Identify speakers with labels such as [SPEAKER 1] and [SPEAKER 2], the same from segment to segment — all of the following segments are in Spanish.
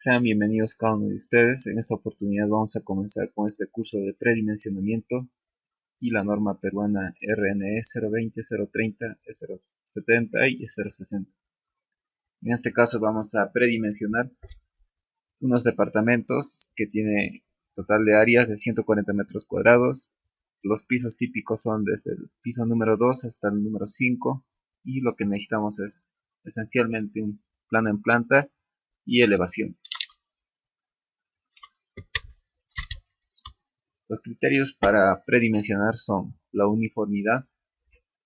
[SPEAKER 1] Sean bienvenidos cada uno de ustedes. En esta oportunidad vamos a comenzar con este curso de predimensionamiento y la norma peruana RNE 020, 030, 070 y 060. En este caso vamos a predimensionar unos departamentos que tiene total de áreas de 140 metros cuadrados. Los pisos típicos son desde el piso número 2 hasta el número 5 y lo que necesitamos es esencialmente un plano en planta y elevación. Los criterios para predimensionar son la uniformidad,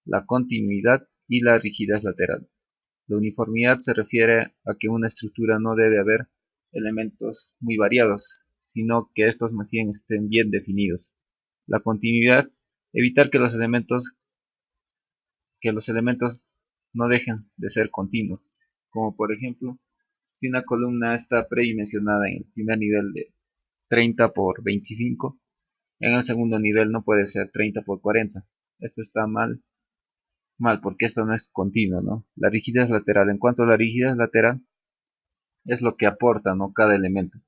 [SPEAKER 1] la continuidad y la rigidez lateral. La uniformidad se refiere a que una estructura no debe haber elementos muy variados, sino que estos más bien estén bien definidos. La continuidad, evitar que los elementos no dejen de ser continuos, como por ejemplo, si una columna está predimensionada en el primer nivel de 30 por 25, en el segundo nivel no puede ser 30 por 40. Esto está mal porque esto no es continuo, ¿no? La rigidez lateral. En cuanto a la rigidez lateral, es lo que aporta, ¿no?, cada elemento.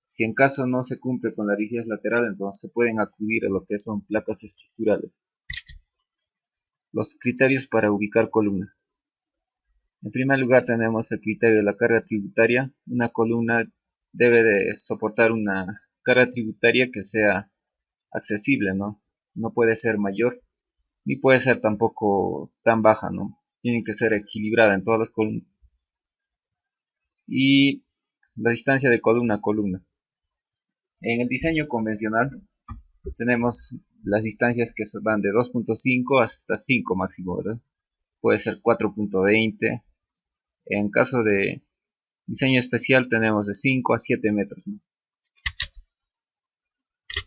[SPEAKER 1] Si en caso no se cumple con la rigidez lateral, entonces se pueden acudir a lo que son placas estructurales. Los criterios para ubicar columnas. En primer lugar tenemos el criterio de la carga tributaria. Una columna debe de soportar una carga tributaria que sea accesible, ¿no? No puede ser mayor ni puede ser tampoco tan baja, ¿no? Tiene que ser equilibrada en todas las columnas. Y la distancia de columna a columna. En el diseño convencional tenemos las distancias que van de 2.5 hasta 5 máximo, ¿verdad? Puede ser 4.20. En caso de diseño especial tenemos de 5 a 7 metros, ¿no?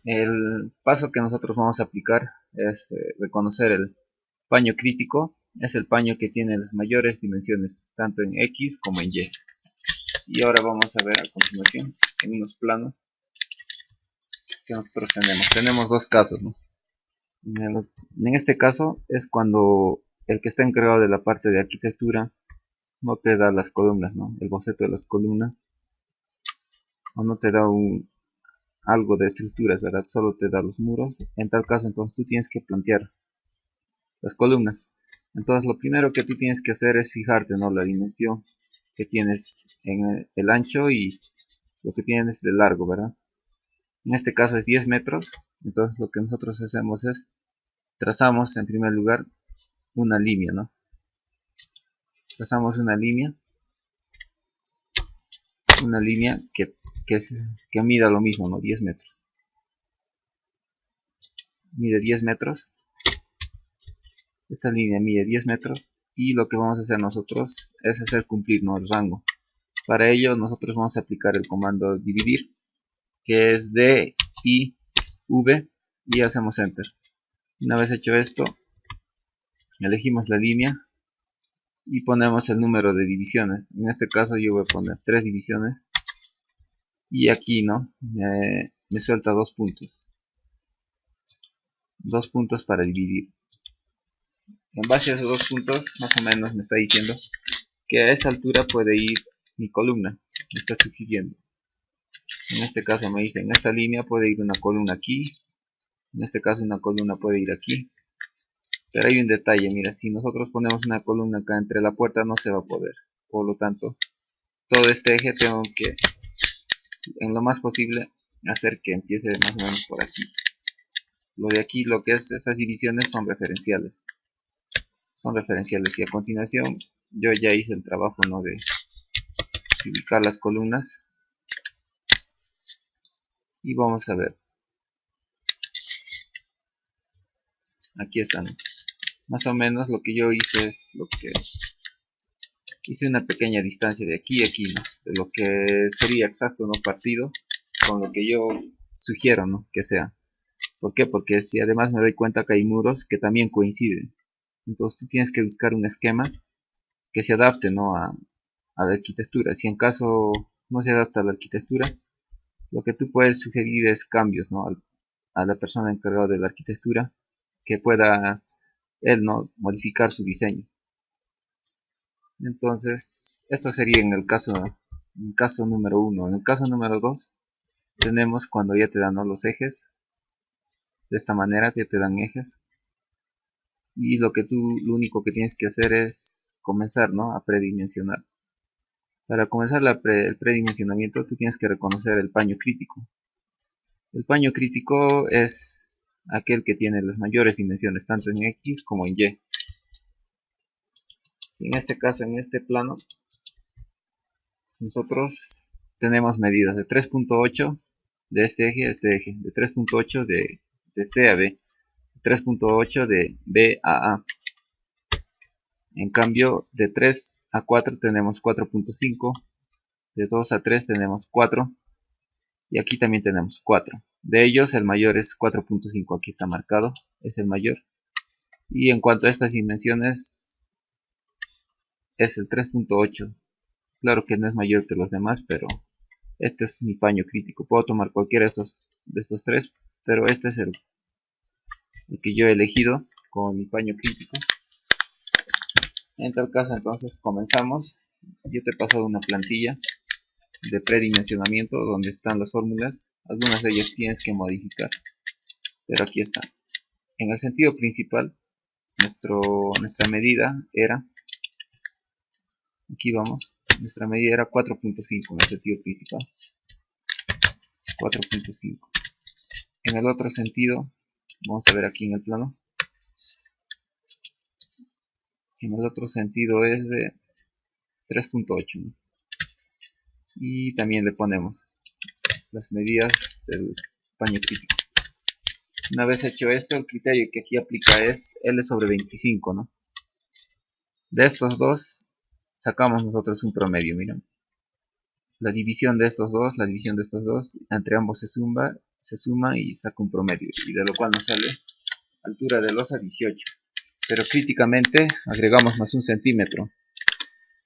[SPEAKER 1] El paso que nosotros vamos a aplicar es reconocer el paño crítico. Es el paño que tiene las mayores dimensiones, tanto en X como en Y. Y ahora vamos a ver a continuación en unos planos que nosotros tenemos. Tenemos dos casos, ¿no? En este caso es cuando el que está encargado de la parte de arquitectura no te da las columnas, ¿no?, el boceto de las columnas, o no te da algo de estructuras, ¿verdad? Solo te da los muros. En tal caso, entonces tú tienes que plantear las columnas. Entonces lo primero que tú tienes que hacer es fijarte, ¿no?, la dimensión que tienes en el ancho y lo que tienes de largo, ¿verdad? En este caso es 10 metros. Entonces lo que nosotros hacemos es trazamos en primer lugar una línea, ¿no? Trazamos una línea que mida lo mismo, ¿no? 10 metros. Mide 10 metros. Esta línea mide 10 metros y lo que vamos a hacer nosotros es hacer cumplir, ¿no?, el rango. Para ello nosotros vamos a aplicar el comando dividir, que es D, I, V, y hacemos enter. Una vez hecho esto, elegimos la línea y ponemos el número de divisiones. En este caso yo voy a poner 3 divisiones y aquí, ¿no?, me suelta 2 puntos. 2 puntos para dividir. En base a esos 2 puntos, más o menos me está diciendo que a esa altura puede ir mi columna. Me está sugiriendo. En este caso me dice, en esta línea puede ir una columna aquí. En este caso una columna puede ir aquí. Pero hay un detalle, mira, si nosotros ponemos una columna acá entre la puerta no se va a poder. Por lo tanto, todo este eje tengo que, en lo más posible, hacer que empiece más o menos por aquí. Lo de aquí, lo que es esas divisiones son referenciales. Y a continuación yo ya hice el trabajo, ¿no?, de ubicar las columnas. Y vamos a ver. Aquí están. Más o menos lo que yo hice es hice una pequeña distancia de aquí a aquí, ¿no?, de lo que sería exacto, ¿no?, partido con lo que yo sugiero, ¿no?, que sea. ¿Por qué? Porque si además me doy cuenta que hay muros que también coinciden, entonces tú tienes que buscar un esquema que se adapte, ¿no?, a la arquitectura. Si en caso no se adapta a la arquitectura, lo que tú puedes sugerir es cambios, ¿no?, a la persona encargada de la arquitectura, que pueda él, ¿no?, modificar su diseño. Entonces esto sería en el caso En el caso número 1. En el caso número 2 tenemos cuando ya te dan, ¿no?, los ejes. De esta manera ya te dan ejes. Y lo único que tienes que hacer es comenzar, ¿no?, a predimensionar. Para comenzar el predimensionamiento, tú tienes que reconocer el paño crítico. El paño crítico es aquel que tiene las mayores dimensiones, tanto en X como en Y. En este caso, en este plano, nosotros tenemos medidas de 3.8 de este eje a este eje, de 3.8 de C a B, 3.8 de B a A. En cambio, de 3 a 4 tenemos 4.5, de 2 a 3 tenemos 4, y aquí también tenemos 4. De ellos el mayor es 4.5, aquí está marcado, es el mayor. Y en cuanto a estas dimensiones, es el 3.8. Claro que no es mayor que los demás, pero este es mi paño crítico. Puedo tomar cualquiera de estos tres, pero este es el que yo he elegido como mi paño crítico. En tal caso, entonces comenzamos. Yo te he pasado una plantilla de predimensionamiento donde están las fórmulas. Algunas de ellas tienes que modificar, pero aquí está. En el sentido principal, nuestra medida era, aquí vamos, nuestra medida era 4.5 en el sentido principal. 4.5. En el otro sentido, vamos a ver aquí en el plano, en el otro sentido es de 3.8, ¿no? Y también le ponemos las medidas del paño crítico. Una vez hecho esto, el criterio que aquí aplica es L sobre 25, ¿no? De estos dos sacamos nosotros un promedio, miren. La división de estos dos, entre ambos se suma y saca un promedio, y de lo cual nos sale altura de losa 18. Pero críticamente agregamos más un centímetro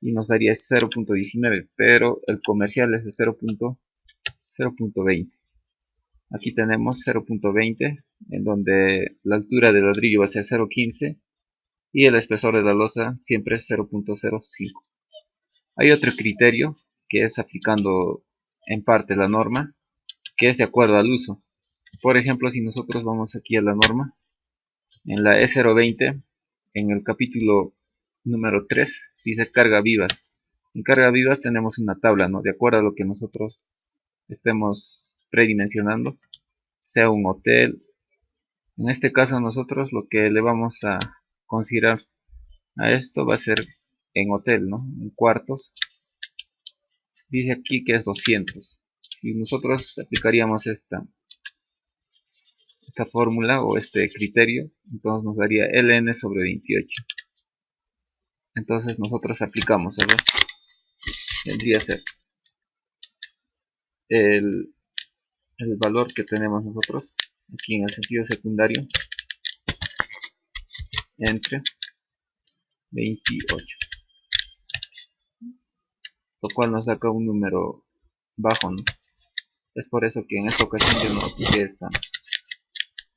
[SPEAKER 1] y nos daría 0.19, pero el comercial es de 0.20. Aquí tenemos 0.20, en donde la altura del ladrillo va a ser 0.15 y el espesor de la losa siempre es 0.05. Hay otro criterio que es aplicando en parte la norma, que es de acuerdo al uso. Por ejemplo, si nosotros vamos aquí a la norma, en la E020, en el capítulo número 3, dice carga viva. En carga viva tenemos una tabla, ¿no?, de acuerdo a lo que nosotros estemos predimensionando, sea un hotel. En este caso nosotros lo que le vamos a considerar a esto va a ser en hotel, ¿no?, en cuartos. Dice aquí que es 200. Si nosotros aplicaríamos esta fórmula o este criterio, entonces nos daría ln sobre 28. Entonces nosotros aplicamos, a ver, vendría a ser el valor que tenemos nosotros aquí en el sentido secundario entre 28, lo cual nos saca un número bajo, ¿no? Es por eso que en esta ocasión yo no apliqué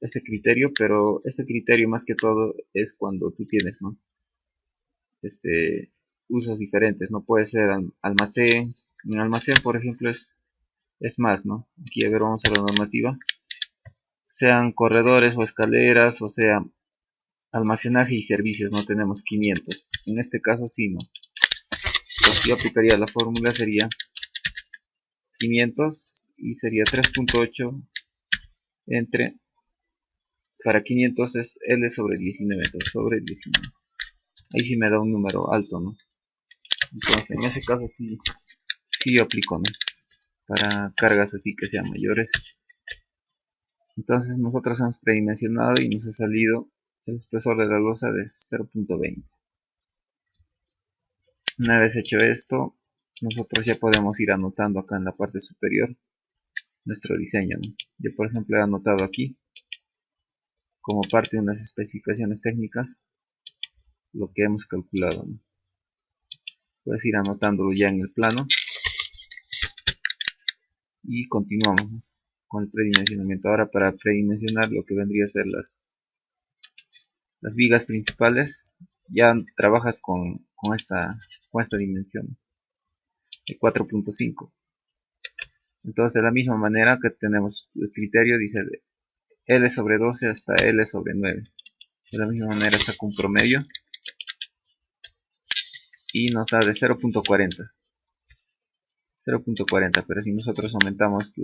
[SPEAKER 1] ese criterio, pero ese criterio más que todo es cuando tú tienes, ¿no?, usos diferentes, no puede ser almacén. En almacén, por ejemplo, es más, ¿no? Aquí, a ver, vamos a la normativa, sean corredores o escaleras, o sea almacenaje y servicios, no tenemos 500. En este caso sí, no. Entonces yo aplicaría la fórmula, sería 500 y sería 3.8 entre, para 500 es L sobre 19, entonces sobre 19. Ahí sí me da un número alto, ¿no? Entonces en ese caso sí yo aplico, ¿no?, para cargas así que sean mayores. Entonces nosotros hemos predimensionado y nos ha salido el espesor de la losa de 0.20. Una vez hecho esto, nosotros ya podemos ir anotando acá en la parte superior nuestro diseño, ¿no? Yo por ejemplo he anotado aquí como parte de unas especificaciones técnicas lo que hemos calculado, ¿no? Puedes ir anotándolo ya en el plano y continuamos, ¿no?, con el predimensionamiento. Ahora, para predimensionar lo que vendría a ser las vigas principales, ya trabajas con esta dimensión. de 4.5. Entonces de la misma manera que tenemos el criterio, dice de L sobre 12 hasta L sobre 9. De la misma manera saco un promedio y nos da de 0.40. 0.40, pero si nosotros aumentamos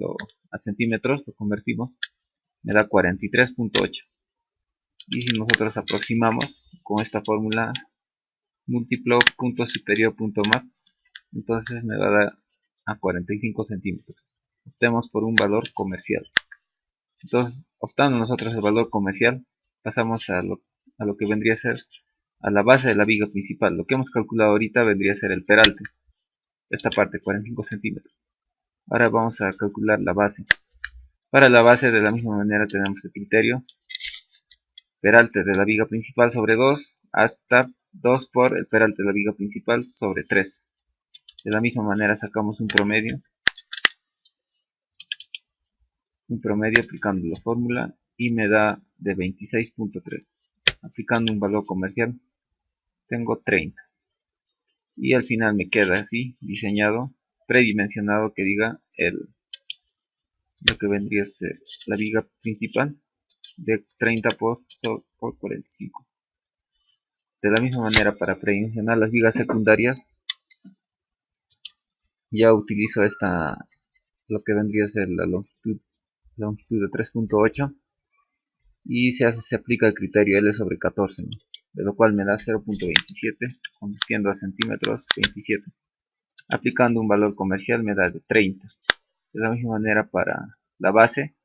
[SPEAKER 1] a centímetros, lo convertimos, me da 43.8. Y si nosotros aproximamos con esta fórmula múltiplo punto superior punto map, entonces me va a dar a 45 centímetros. Optemos por un valor comercial. Entonces, optando nosotros el valor comercial, pasamos a lo que vendría a ser a la base de la viga principal. Lo que hemos calculado ahorita vendría a ser el peralte, esta parte, 45 centímetros. Ahora vamos a calcular la base. Para la base, de la misma manera, tenemos el criterio peralte de la viga principal sobre 2 hasta 2 por el peralte de la viga principal sobre 3. De la misma manera sacamos un promedio aplicando la fórmula y me da de 26.3. Aplicando un valor comercial tengo 30. Y al final me queda así, diseñado, predimensionado, que diga lo que vendría a ser la viga principal de 30 por 45. De la misma manera, para predimensionar las vigas secundarias, ya utilizo lo que vendría a ser la longitud de 3.8 y se aplica el criterio L sobre 14, ¿no? De lo cual me da 0.27, convirtiendo a centímetros 27. Aplicando un valor comercial me da de 30. De la misma manera, para la base,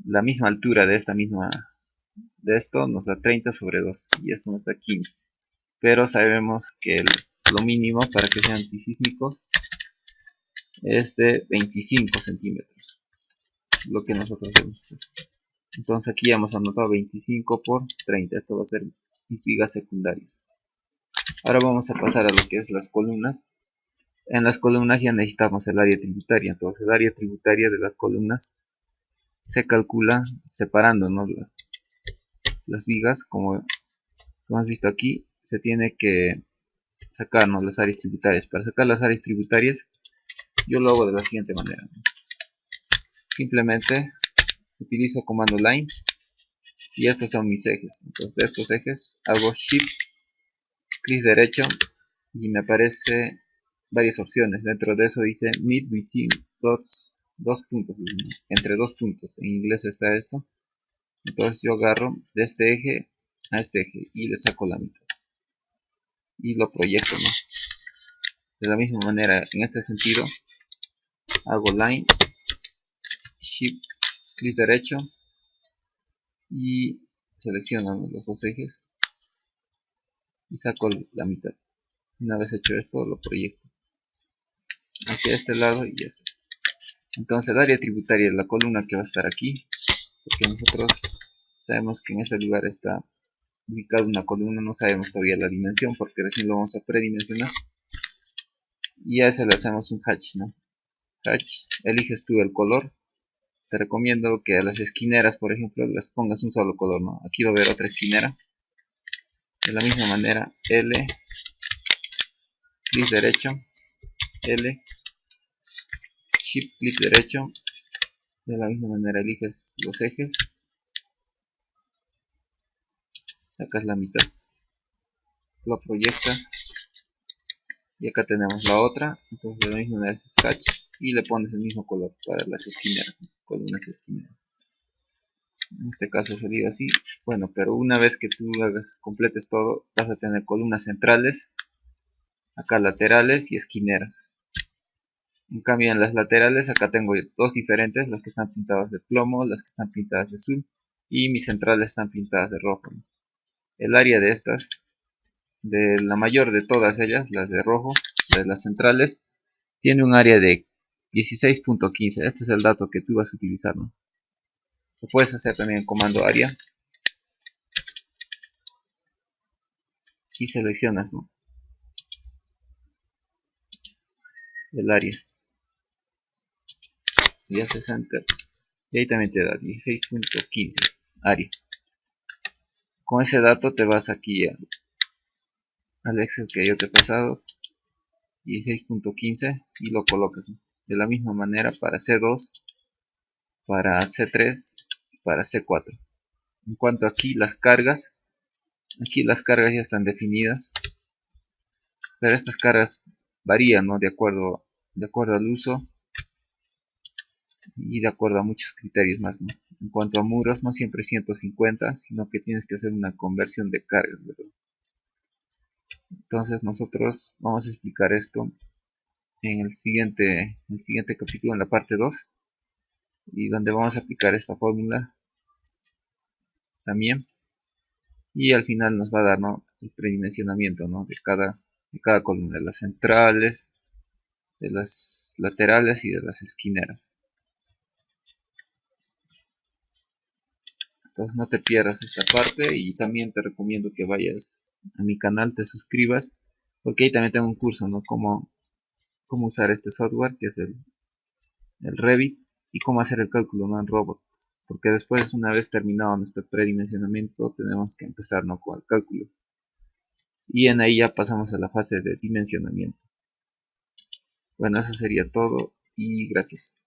[SPEAKER 1] la misma altura de esto nos da 30 sobre 2 y esto nos da 15. Pero sabemos que lo mínimo para que sea antisísmico es de 25 centímetros, lo que nosotros debemos hacer. Entonces aquí ya hemos anotado 25 por 30, esto va a ser mis vigas secundarias. Ahora vamos a pasar a lo que es las columnas. En las columnas ya necesitamos el área tributaria. Entonces el área tributaria de las columnas se calcula separando, ¿no?, las vigas. Como hemos visto aquí, se tiene que sacarnos las áreas tributarias. Para sacar las áreas tributarias yo lo hago de la siguiente manera. Simplemente utilizo comando line y estos son mis ejes. Entonces de estos ejes hago shift, clic derecho y me aparece varias opciones. Dentro de eso dice mid between dots, dos puntos, entre dos puntos. En inglés está esto. Entonces yo agarro de este eje a este eje y le saco la mitad y lo proyecto, ¿no? De la misma manera, en este sentido, hago line, shift, clic derecho y selecciono los dos ejes y saco la mitad. Una vez hecho esto, lo proyecto hacia este lado y este. Entonces el área tributaria de la columna que va a estar aquí, porque nosotros sabemos que en este lugar está ubicada una columna, no sabemos todavía la dimensión porque recién lo vamos a predimensionar, y a ese le hacemos un hatch, ¿no? Hatch, eliges tú el color. Te recomiendo que a las esquineras, por ejemplo, las pongas un solo color, ¿no? Aquí va a haber otra esquinera. De la misma manera, L, clic derecho, L, shift, clic derecho. De la misma manera eliges los ejes, sacas la mitad, lo proyectas y acá tenemos la otra. Entonces de la misma manera haces hatch y le pones el mismo color para las esquineras, ¿no? Columnas esquineras. En este caso sería así. Bueno, pero una vez que tú completes todo, vas a tener columnas centrales, acá laterales y esquineras. En cambio en las laterales acá tengo dos diferentes, las que están pintadas de plomo, las que están pintadas de azul, y mis centrales están pintadas de rojo. El área de estas, de la mayor de todas ellas, las de rojo, de las centrales, tiene un área de 16.15. Este es el dato que tú vas a utilizar, ¿no? Lo puedes hacer también en comando área y seleccionas, ¿no?, el área y haces enter y ahí también te da 16.15 área. Con ese dato te vas aquí al Excel que yo te he pasado 16.15 y lo colocas, ¿no? De la misma manera para C2, para C3 y para C4. En cuanto aquí las cargas ya están definidas, pero estas cargas varían, ¿no? De acuerdo al uso y de acuerdo a muchos criterios más, ¿no? En cuanto a muros, no siempre 150, sino que tienes que hacer una conversión de cargas, ¿verdad? Entonces nosotros vamos a explicar esto en el siguiente capítulo, en la parte 2, y donde vamos a aplicar esta fórmula también, y al final nos va a dar, ¿no?, el predimensionamiento, ¿no?, de cada columna, de las centrales, de las laterales y de las esquineras. Entonces no te pierdas esta parte, y también te recomiendo que vayas a mi canal, te suscribas, porque ahí también tengo un curso, ¿no?, cómo usar este software que es el Revit, y cómo hacer el cálculo, ¿no?, en Robot, porque después, una vez terminado nuestro predimensionamiento, tenemos que empezar, ¿no?, con el cálculo, y en ahí ya pasamos a la fase de dimensionamiento. Bueno, eso sería todo y gracias.